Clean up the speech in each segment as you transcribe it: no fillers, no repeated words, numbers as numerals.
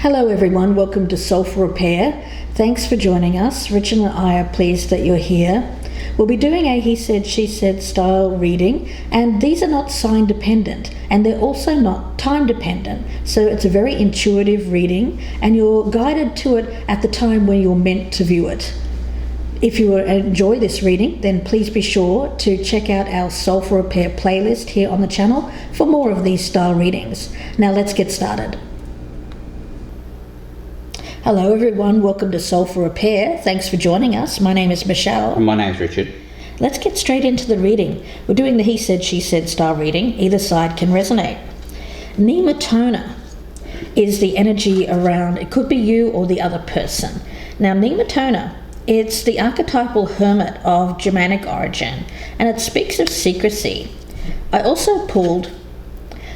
Hello everyone, welcome to Soulful Repair. Thanks for joining us. Richard and I are pleased that you're here. We'll be doing a he said, she said style reading, and these are not sign dependent and they're also not time dependent. So it's a very intuitive reading and you're guided to it at the time when you're meant to view it. If you enjoy this reading, then please be sure to check out our Soulful Repair playlist here on the channel for more of these style readings. Now let's get started. Hello everyone, welcome to Soulful Repair. Thanks for joining us. My name is Michelle. And my name's Richard. Let's get straight into the reading. We're doing the he said, she said style reading. Either side can resonate. Nematona is the energy around, it could be you or the other person. Now Nematona, it's the archetypal hermit of Germanic origin and it speaks of secrecy. I also pulled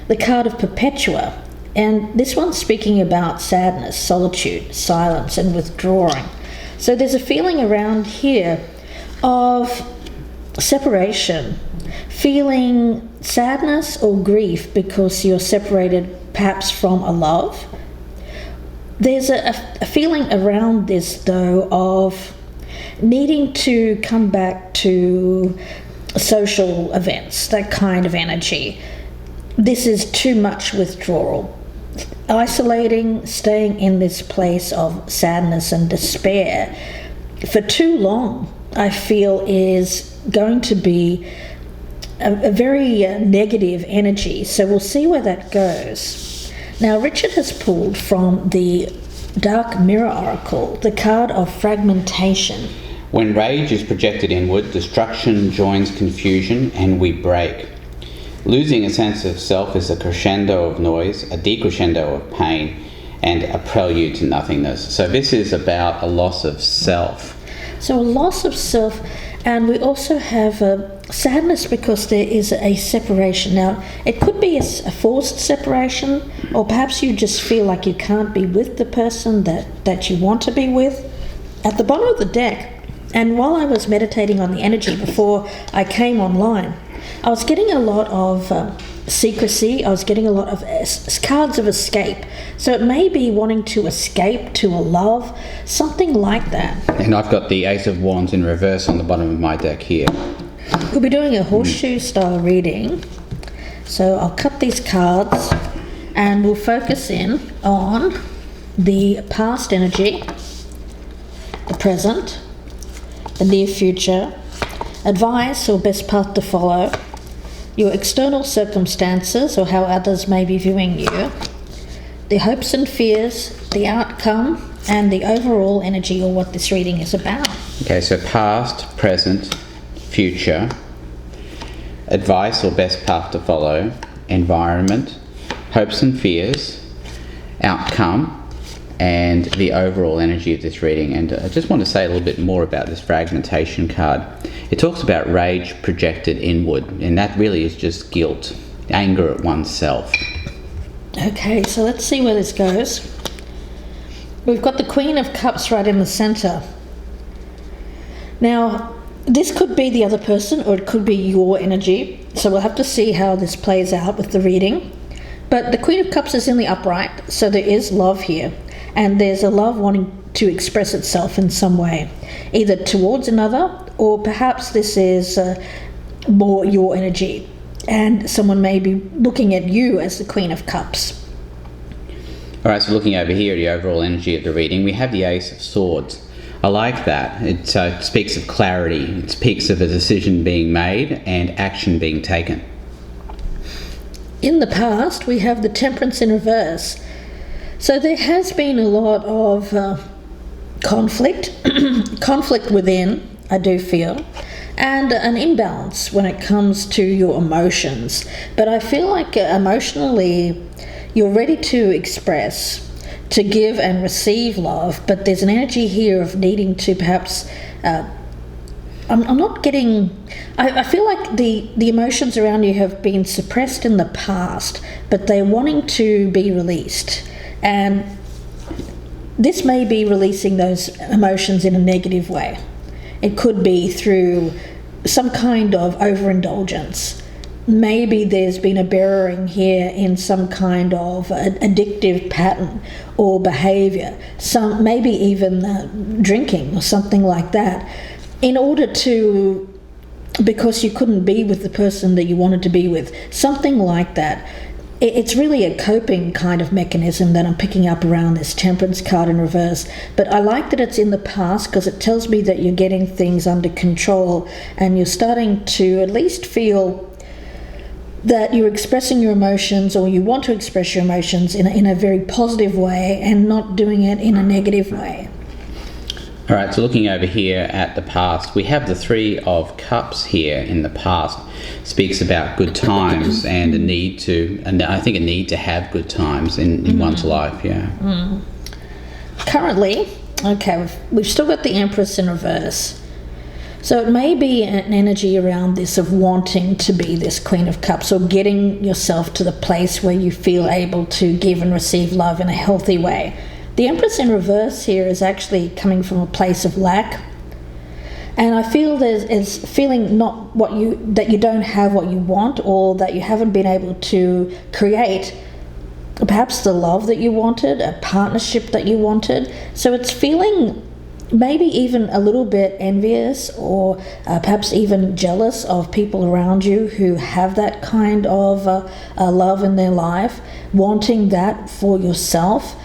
the card of Perpetua. And this one's speaking about sadness, solitude, silence, and withdrawing. So there's a feeling around here of separation, feeling sadness or grief because you're separated perhaps from a love. There's a feeling around this, though, of needing to come back to social events, that kind of energy. This is too much withdrawal. Isolating, staying in this place of sadness and despair for too long, I feel, is going to be a very negative energy. So we'll see where that goes. Now, Richard has pulled from the Dark Mirror Oracle the card of fragmentation. When rage is projected inward, destruction joins confusion and we break. Losing a sense of self is a crescendo of noise, a decrescendo of pain, and a prelude to nothingness. So this is about a loss of self. So a loss of self, and we also have sadness because there is a separation. Now, it could be a forced separation, or perhaps you just feel like you can't be with the person that you want to be with. At the bottom of the deck, and while I was meditating on the energy before I came online, I was getting a lot of secrecy. I was getting a lot of cards of escape. So it may be wanting to escape to a love, something like that. And I've got the Ace of Wands in reverse on the bottom of my deck here. We'll be doing a horseshoe style reading. So I'll cut these cards and we'll focus in on the past energy, the present, the near future, advice or best path to follow, your external circumstances or how others may be viewing you, the hopes and fears, the outcome, and the overall energy or what this reading is about. Okay, so past, present, future, advice or best path to follow, environment, hopes and fears, outcome, and the overall energy of this reading. And I just want to say a little bit more about this fragmentation card. It talks about rage projected inward, and that really is just guilt, anger at oneself. Okay, so let's see where this goes. We've got the Queen of Cups right in the center. Now, this could be the other person or it could be your energy, so we'll have to see how this plays out with the reading. But the Queen of Cups is in the upright, so there is love here. And there's a love wanting to express itself in some way, either towards another or perhaps this is more your energy and someone may be looking at you as the Queen of Cups. All right, so looking over here at the overall energy of the reading, we have the Ace of Swords. I like that. It speaks of clarity. It speaks of a decision being made and action being taken. In the past, we have the Temperance in reverse. So there has been a lot of conflict, conflict within, I do feel, and an imbalance when it comes to your emotions. But I feel like emotionally you're ready to express, to give and receive love, but there's an energy here of needing to perhaps, I'm not getting, I feel like the emotions around you have been suppressed in the past, but they're wanting to be released. And this may be releasing those emotions in a negative way. It could be through some kind of overindulgence. maybe there's been a bearing here in some kind of addictive pattern or behavior, maybe even drinking or something like that, in order to, because you couldn't be with the person that you wanted to be with, something like that. It's really a coping kind of mechanism that I'm picking up around this Temperance card in reverse. But I like that it's in the past, because it tells me that you're getting things under control and you're starting to at least feel that you're expressing your emotions, or you want to express your emotions in a very positive way and not doing it in a negative way. All right, so looking over here at the past, we have the Three of Cups here in the past. Speaks about good times and a need to have good times in one's life, yeah. Currently, okay, we've still got the Empress in reverse. So it may be an energy around this of wanting to be this Queen of Cups, or getting yourself to the place where you feel able to give and receive love in a healthy way. The Empress in reverse here is actually coming from a place of lack. And I feel there's feeling that you don't have what you want, or that you haven't been able to create perhaps the love that you wanted, a partnership that you wanted. So it's feeling maybe even a little bit envious, or perhaps even jealous of people around you who have that kind of love in their life, wanting that for yourself.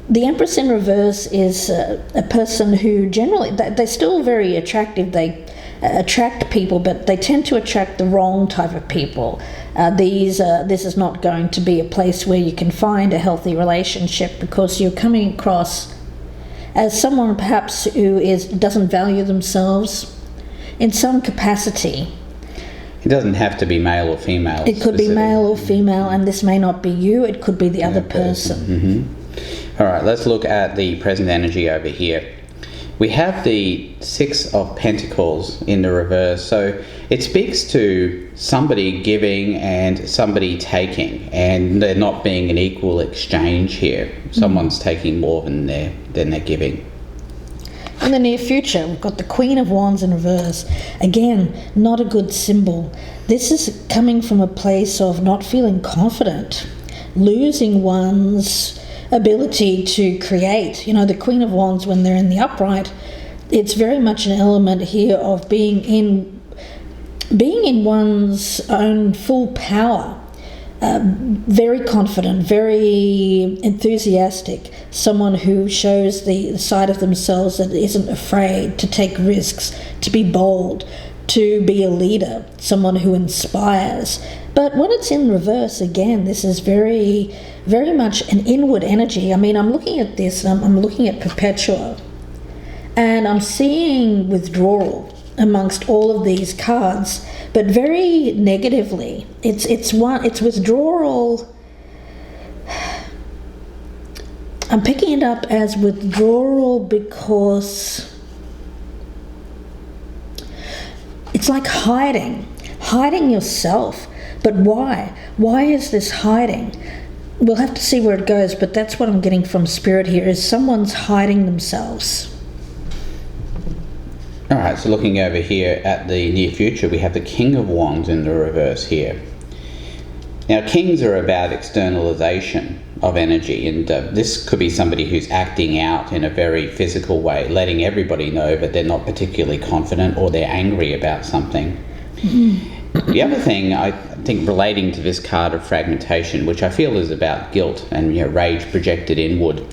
The Empress in reverse is a person who generally, they're still very attractive. They attract people, but they tend to attract the wrong type of people. This is not going to be a place where you can find a healthy relationship, because you're coming across as someone perhaps who doesn't value themselves in some capacity. It doesn't have to be male or female. It could be male or female, and this may not be you. It could be the other person. Mm-hmm. All right, let's look at the present energy over here. We have the Six of Pentacles in the reverse, so it speaks to somebody giving and somebody taking, and there not being an equal exchange here. Someone's taking more than they're giving. In the near future, we've got the Queen of Wands in reverse. Again, not a good symbol. This is coming from a place of not feeling confident, losing one's ability to create. You know, the Queen of Wands, when they're in the upright, it's very much an element here of being in one's own full power. Very confident, very enthusiastic, someone who shows the side of themselves that isn't afraid to take risks, to be bold, to be a leader, someone who inspires. But when it's in reverse, again, this is very, very much an inward energy. I mean, I'm looking at this, and I'm looking at Perpetua, and I'm seeing withdrawal amongst all of these cards, but very negatively. It's withdrawal. I'm picking it up as withdrawal because it's like hiding yourself. But why? Why is this hiding? We'll have to see where it goes, but that's what I'm getting from Spirit here, is someone's hiding themselves. All right, so looking over here at the near future, we have the King of Wands in the reverse here. Now, kings are about externalization of energy, and this could be somebody who's acting out in a very physical way, letting everybody know that they're not particularly confident or they're angry about something. The other thing, I think, relating to this card of fragmentation, which I feel is about guilt and rage projected inward,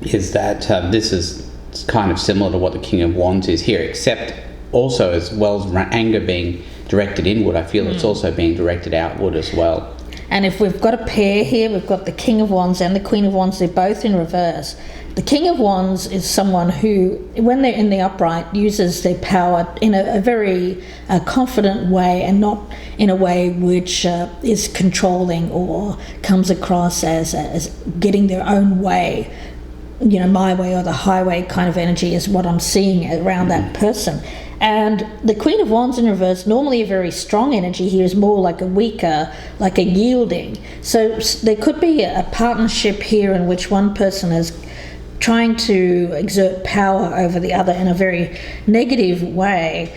is that this is kind of similar to what the King of Wands is here, except also, as well as anger being directed inward, I feel it's also being directed outward as well. And if we've got a pair here, we've got the King of Wands and the Queen of Wands, they're both in reverse. The King of Wands is someone who, when they're in the upright, uses their power in a very confident way, and not in a way which is controlling or comes across as getting their own way. My way or the highway kind of energy is what I'm seeing around that person. And the Queen of Wands in reverse, normally a very strong energy here, is more like a weaker, like a yielding. So there could be a partnership here in which one person is trying to exert power over the other in a very negative way,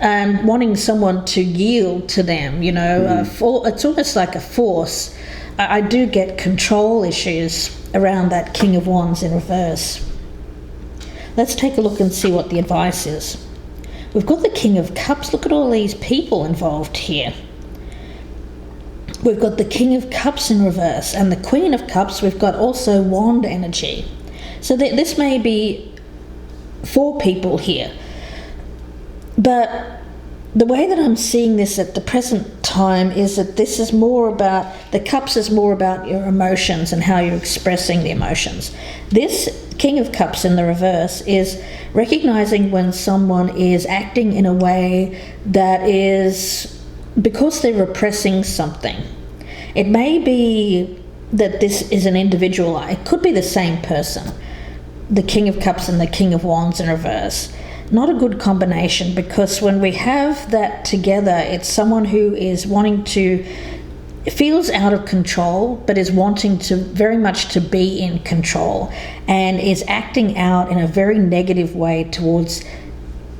and wanting someone to yield to them, it's almost like a force. I do get control issues around that King of Wands in reverse. Let's take a look and see what the advice is. We've got the King of Cups. Look at all these people involved here. We've got the King of Cups in reverse, and the Queen of Cups. We've got also wand energy. So this may be 4 people here. But the way that I'm seeing this at the present time is that this is more about, the cups is more about your emotions and how you're expressing the emotions. This King of Cups in the reverse is recognizing when someone is acting in a way that is because they're repressing something. It may be that this is an individual, it could be the same person, the King of Cups and the King of Wands in reverse. Not a good combination, because when we have that together, it's someone who is wanting to, feels out of control, but is wanting to very much to be in control, and is acting out in a very negative way towards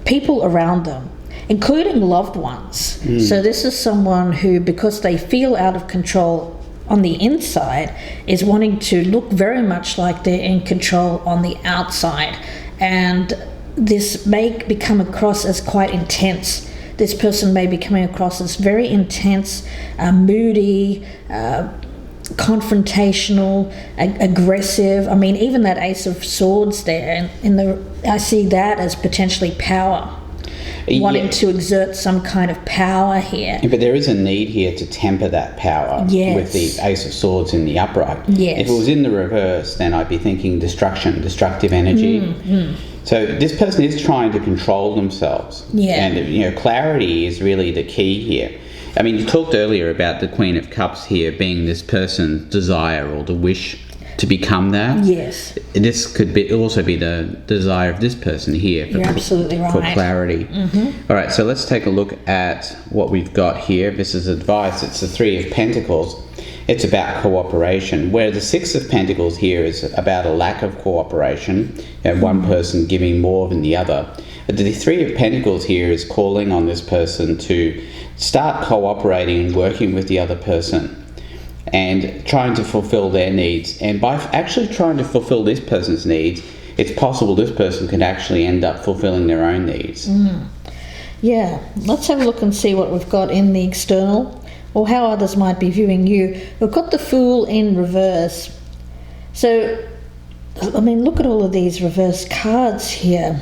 people around them, including loved ones. So this is someone who, because they feel out of control on the inside, is wanting to look very much like they're in control on the outside. And this may become across as quite intense. This person may be coming across as very intense, moody, confrontational, aggressive. I mean, even that Ace of Swords there, I see that as potentially power. Wanting to exert some kind of power here. But there is a need here to temper that power with the Ace of Swords in the upright. Yes. If it was in the reverse, then I'd be thinking destruction, destructive energy. So this person is trying to control themselves. And, clarity is really the key here. I mean, you talked earlier about the Queen of Cups here being this person's desire or the wish to become that. Yes. This could also be the desire of this person here. You're absolutely right. For clarity. All right, so let's take a look at what we've got here. This is advice. It's the 3 of Pentacles. It's about cooperation, where the 6 of Pentacles here is about a lack of cooperation and one person giving more than the other. But the 3 of Pentacles here is calling on this person to start cooperating and working with the other person and trying to fulfill their needs. And by actually trying to fulfill this person's needs, it's possible this person could actually end up fulfilling their own needs. Yeah, let's have a look and see what we've got in the external, or how others might be viewing you. We've got the Fool in reverse. So, I mean, look at all of these reverse cards here.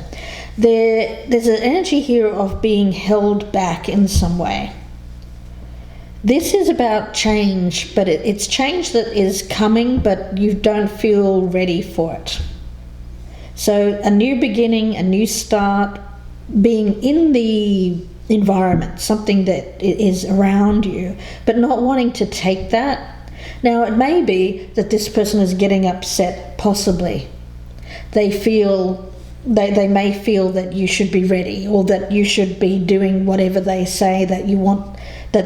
There's an energy here of being held back in some way. This is about change, but it's change that is coming, but you don't feel ready for it. So a new beginning, a new start, being in the environment, something that is around you, but not wanting to take that. Now, it may be that this person is getting upset, possibly. They may feel that you should be ready, or that you should be doing whatever they say that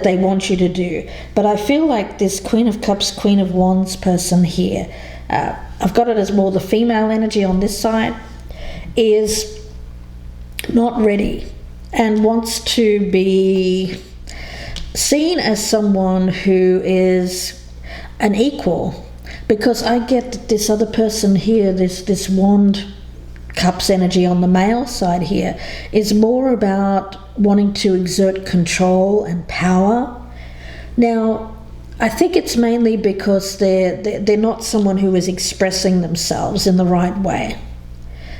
they want you to do. But I feel like this Queen of Cups, Queen of Wands person here, I've got it as more the female energy on this side, is not ready and wants to be seen as someone who is an equal. Because I get this other person here, this Wand Cups energy on the male side here, is more about wanting to exert control and power. Now, I think it's mainly because they're not someone who is expressing themselves in the right way.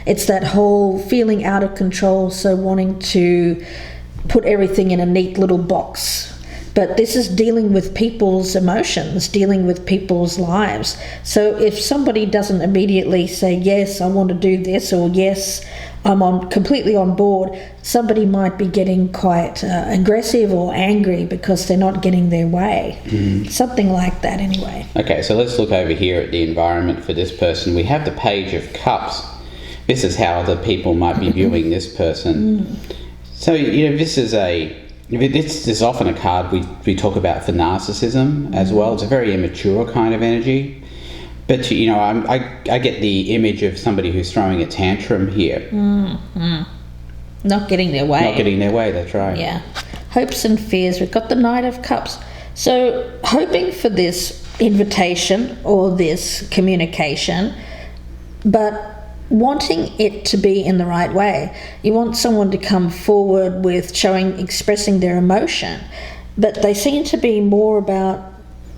It's that whole feeling out of control, so wanting to put everything in a neat little box. But this is dealing with people's emotions, dealing with people's lives. So if somebody doesn't immediately say, yes, I want to do this, or yes, I'm completely on board, somebody might be getting quite aggressive or angry because they're not getting their way. Something like that anyway. Okay, so let's look over here at the environment for this person. We have the Page of Cups. This is how other people might be viewing this person. So, this is often a card we talk about for narcissism as well. It's a very immature kind of energy. But, I get the image of somebody who's throwing a tantrum here. Not getting their way. Not getting their way, that's right. Yeah. Hopes and fears. We've got the Knight of Cups. So hoping for this invitation or this communication, but wanting it to be in the right way. You want someone to come forward with expressing their emotion, but they seem to be more about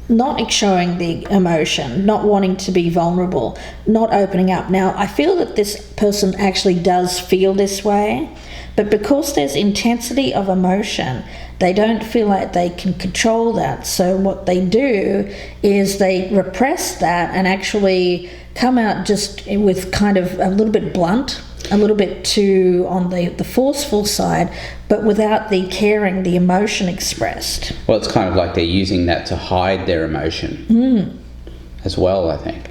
not showing the emotion, not wanting to be vulnerable, not opening up. Now, I feel that this person actually does feel this way, but because there's intensity of emotion, they don't feel like they can control that. So what they do is they repress that and actually come out just with kind of a little bit blunt, a little bit too on the forceful side, but without the caring, the emotion expressed. Well, it's kind of like they're using that to hide their emotion as well, I think.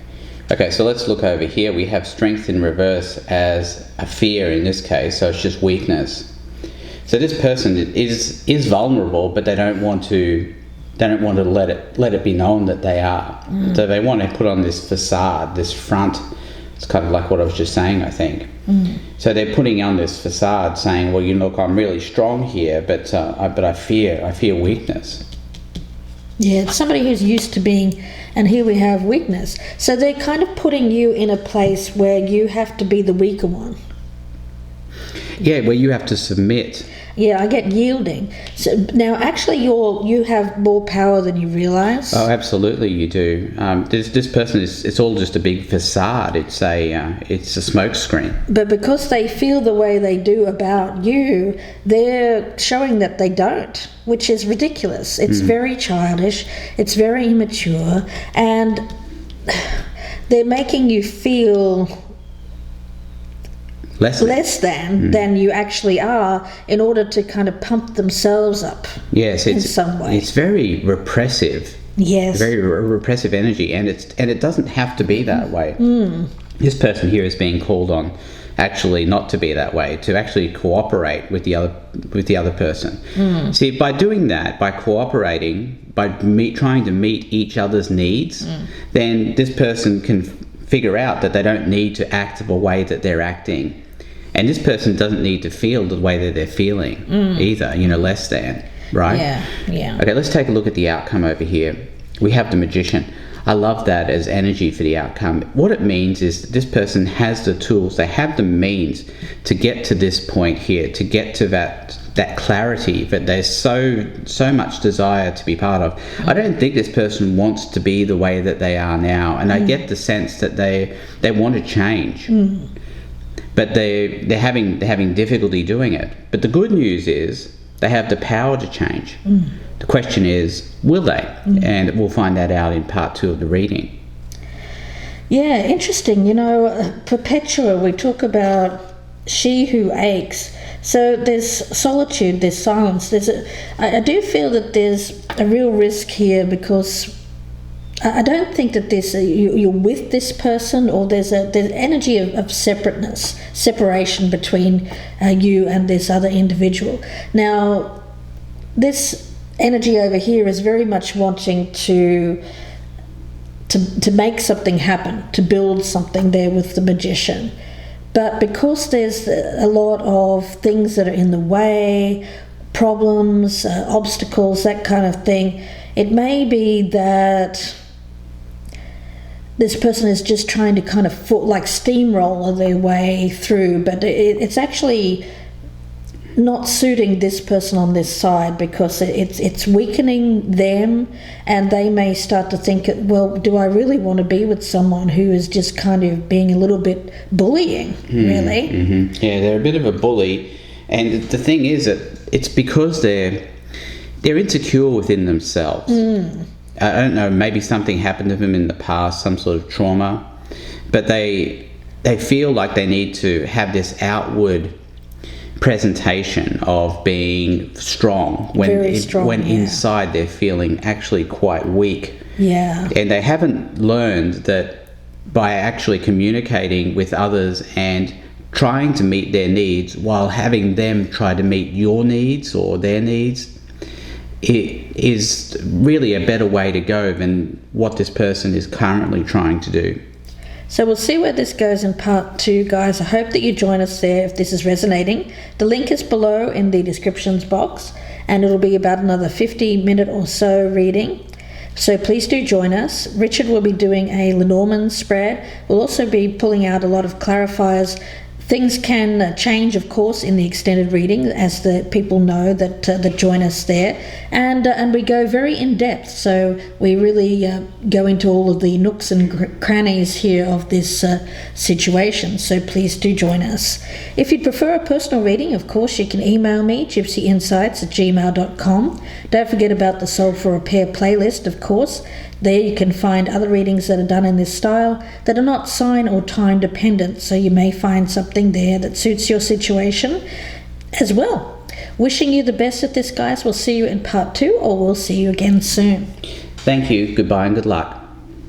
Okay, so let's look over here. We have strength in reverse as a fear in this case, so it's just weakness. So this person is vulnerable, but they don't want to let it be known that they are. So they want to put on this facade, this front. It's kind of like what I was just saying, I think. So they're putting on this facade, saying, "Well, you look, I'm really strong here, but I fear weakness." Yeah, it's somebody who's used to being, and here we have weakness. So they're kind of putting you in a place where you have to be the weaker one. Yeah, where you have to submit. Yeah, I get yielding. So now, actually, you have more power than you realise. Oh, absolutely, you do. This person it's all just a big facade. It's a smoke screen. But because they feel the way they do about you, they're showing that they don't, which is ridiculous. It's very childish. It's very immature, and they're making you feel less than you actually are, in order to kind of pump themselves up. Yes, in some way. It's very repressive. Yes, very repressive energy, and it doesn't have to be that way. This person here is being called on, actually not to be that way, to actually cooperate with the other person. See, by doing that, by cooperating, by trying to meet each other's needs, then this person can figure out that they don't need to act the way that they're acting. And this person doesn't need to feel the way that they're feeling either, less than, right? Yeah. Okay, let's take a look at the outcome over here. We have the Magician. I love that as energy for the outcome. What it means is that this person has the tools, they have the means to get to this point here, to get to that clarity that there's so much desire to be part of. I don't think this person wants to be the way that they are now, and I get the sense that they want to change. But they're having difficulty doing it. But the good news is they have the power to change. The question is, will they? And we'll find that out in part 2 of the reading. Yeah, interesting. Perpetua, we talk about she who aches. So there's solitude, there's silence. I do feel that there's a real risk here, because I don't think that you're with this person, or there's energy of separateness, separation between you and this other individual. Now, this energy over here is very much wanting to make something happen, to build something there with the Magician. But because there's a lot of things that are in the way, problems, obstacles, that kind of thing, it may be that this person is just trying to kind of steamroller their way through, but it's actually not suiting this person on this side, because it's weakening them, and they may start to think, well, do I really want to be with someone who is just kind of being a little bit bullying, really? Yeah, they're a bit of a bully, and the thing is that it's because they're insecure within themselves. I don't know, maybe something happened to them in the past, some sort of trauma, but they feel like they need to have this outward presentation of being strong when inside they're feeling actually quite weak. Yeah. And they haven't learned that by actually communicating with others and trying to meet their needs while having them try to meet your needs or their needs, it is really a better way to go than what this person is currently trying to do. So we'll see where this goes in part 2, guys. I hope that you join us there if this is resonating. The link is below in the descriptions box, and it'll be about another 50-minute or so reading. So please do join us. Richard will be doing a Lenormand spread. We'll also be pulling out a lot of clarifiers. Things can change, of course, in the extended reading, as the people know that join us there, and we go very in depth. So we really go into all of the nooks and crannies here of this situation. So please do join us. If you'd prefer a personal reading, of course, you can email me, gypsyinsights@gmail.com. Don't forget about the Soul for Repair playlist, of course. There you can find other readings that are done in this style that are not sign or time dependent, so you may find something there that suits your situation as well. Wishing you the best at this, guys. We'll see you in part 2, or we'll see you again soon. Thank you, goodbye and good luck.